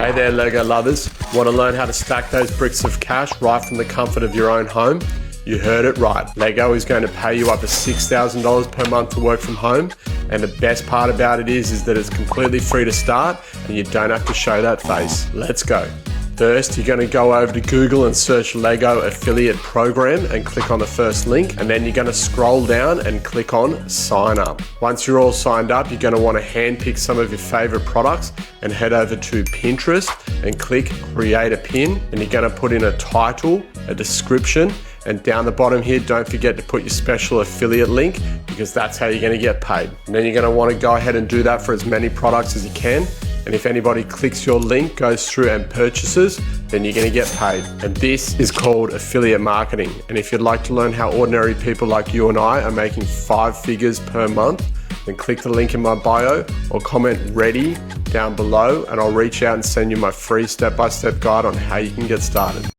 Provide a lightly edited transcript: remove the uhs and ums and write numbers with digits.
Hey there Lego lovers, want to learn how to stack those bricks of cash right from the comfort of your own home? You heard it right. Lego is going to pay you up to $6,000 per month to work from home, and the best part about it is that it's completely free to start and you don't have to show that face. Let's go. First, you're going to go over to Google and search Lego affiliate program and click on the first link, and then you're going to scroll down and click on sign up. Once you're all signed up, you're going to want to handpick some of your favorite products and head over to Pinterest and click create a pin, and you're going to put in a title, a description, and down the bottom here, don't forget to put your special affiliate link, because that's how you're going to get paid. And then you're going to want to go ahead and do that for as many products as you can. And if anybody clicks your link, goes through and purchases, then you're going to get paid. And this is called affiliate marketing. And if you'd like to learn how ordinary people like you and I are making 5 figures per month, then click the link in my bio or comment ready down below, and I'll reach out and send you my free step-by-step guide on how you can get started.